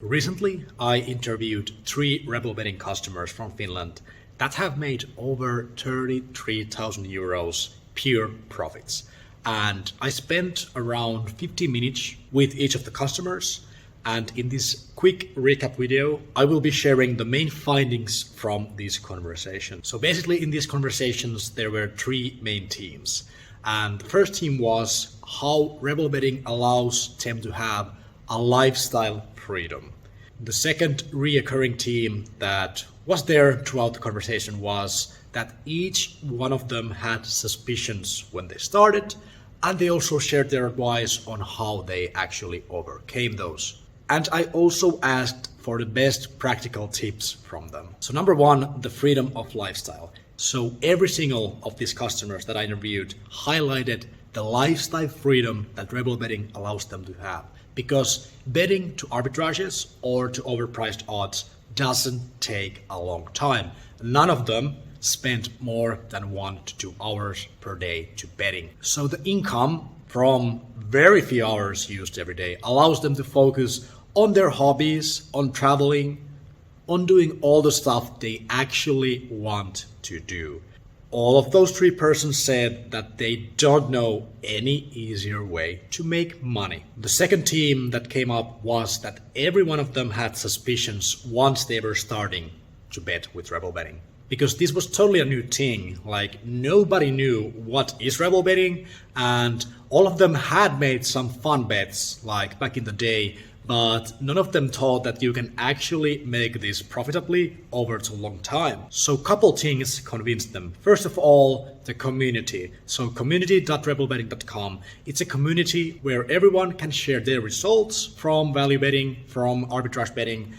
Recently, I interviewed 3 RebelBetting customers from Finland that have made over 33,000 euros pure profits. And I spent around 50 minutes with each of the customers. And in this quick recap video, I will be sharing the main findings from these conversations. So basically in these conversations, there were 3 main themes. And the first theme was how RebelBetting allows them to have a lifestyle freedom. The second reoccurring theme that was there throughout the conversation was that each one of them had suspicions when they started, and they also shared their advice on how they actually overcame those. And I also asked for the best practical tips from them. So number 1, the freedom of lifestyle. So every single of these customers that I interviewed highlighted the lifestyle freedom that RebelBetting allows them to have. Because betting to arbitrages or to overpriced odds doesn't take a long time. None of them spend more than 1 to 2 hours per day to betting. So the income from very few hours used every day allows them to focus on their hobbies, on traveling, on doing all the stuff they actually want to do. All of those 3 persons said that they don't know any easier way to make money. The second theme that came up was that every one of them had suspicions once they were starting to bet with RebelBetting. Because this was totally a new thing, like nobody knew what is RebelBetting, and all of them had made some fun bets like back in the day, but none of them thought that you can actually make this profitably over a long time. So a couple things convinced them. First of all, the community. So community.rebelbetting.com. It's a community where everyone can share their results from value betting, from arbitrage betting.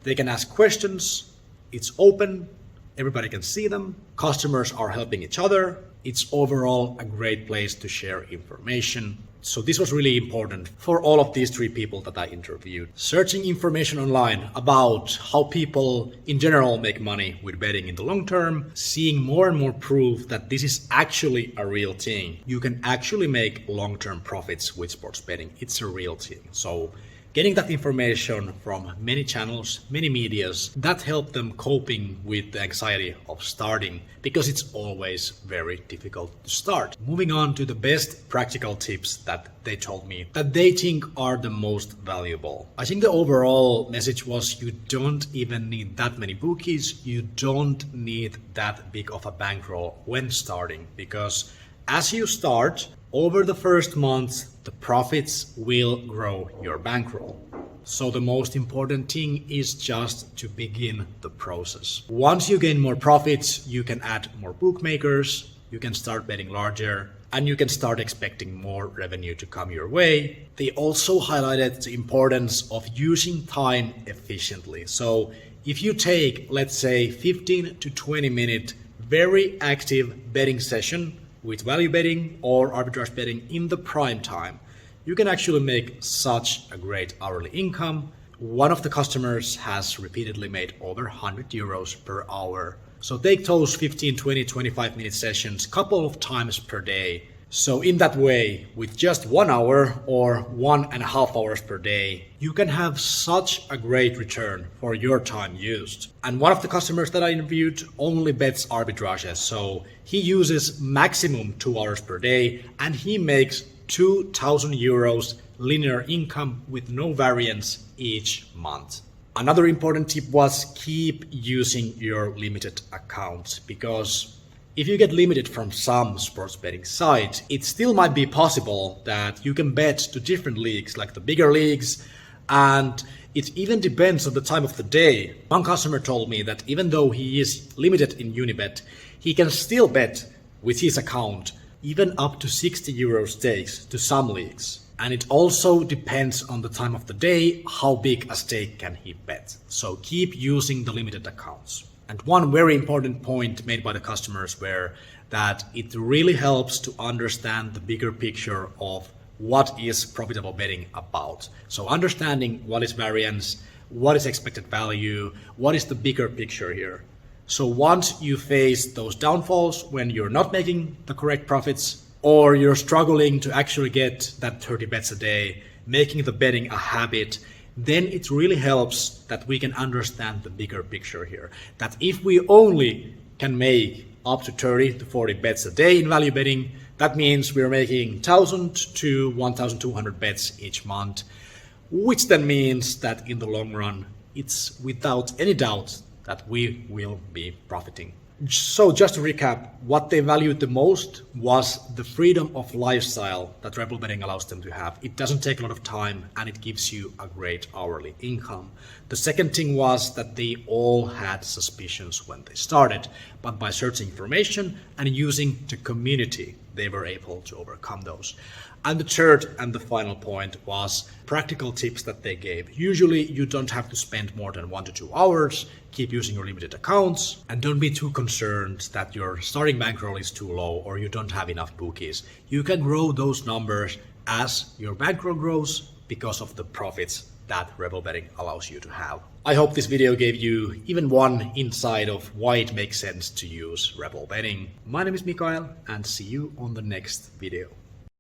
They can ask questions. It's open. Everybody can see them. Customers are helping each other. It's overall a great place to share information. So this was really important for all of these 3 people that I interviewed. Searching information online about how people in general make money with betting in the long term, seeing more and more proof that this is actually a real thing. You can actually make long-term profits with sports betting. It's a real thing. So getting that information from many channels, many medias, that helped them coping with the anxiety of starting, because it's always very difficult to start. Moving on to the best practical tips that they told me that they think are the most valuable. I think the overall message was you don't even need that many bookies, you don't need that big of a bankroll when starting, because as you start, over the first month, the profits will grow your bankroll. So the most important thing is just to begin the process. Once you gain more profits, you can add more bookmakers, you can start betting larger, and you can start expecting more revenue to come your way. They also highlighted the importance of using time efficiently. So if you take, let's say, 15 to 20 minute very active betting session with value betting or arbitrage betting in the prime time, you can actually make such a great hourly income. One of the customers has repeatedly made over 100 euros per hour. So take those 15, 20, 25 minute sessions a couple of times per day. So in that way, with just 1 hour or 1.5 hours per day, you can have such a great return for your time used. And one of the customers that I interviewed only bets arbitrages. So he uses maximum 2 hours per day and he makes 2,000 euros linear income with no variance each month. Another important tip was keep using your limited accounts, because if you get limited from some sports betting site, it still might be possible that you can bet to different leagues, like the bigger leagues, and it even depends on the time of the day. One customer told me that even though he is limited in Unibet, he can still bet with his account even up to 60 euro stakes to some leagues. And it also depends on the time of the day, how big a stake can he bet. So keep using the limited accounts. And one very important point made by the customers were that it really helps to understand the bigger picture of what is profitable betting about. So understanding what is variance, what is expected value, what is the bigger picture here. So once you face those downfalls when you're not making the correct profits, or you're struggling to actually get that 30 bets a day, making the betting a habit, then it really helps that we can understand the bigger picture here. That if we only can make up to 30 to 40 bets a day in value betting, that means we're making 1,000 to 1,200 bets each month, which then means that in the long run, it's without any doubt that we will be profiting. So just to recap, what they valued the most was the freedom of lifestyle that RebelBetting allows them to have. It doesn't take a lot of time and it gives you a great hourly income. The second thing was that they all had suspicions when they started, but by searching information and using the community, they were able to overcome those. And the third and the final point was practical tips that they gave. Usually you don't have to spend more than 1 to 2 hours, keep using your limited accounts, and don't be too concerned that your starting bankroll is too low or you don't have enough bookies. You can grow those numbers as your bankroll grows because of the profits that RebelBetting allows you to have. I hope this video gave you even one insight of why it makes sense to use RebelBetting. My name is Mikael and see you on the next video.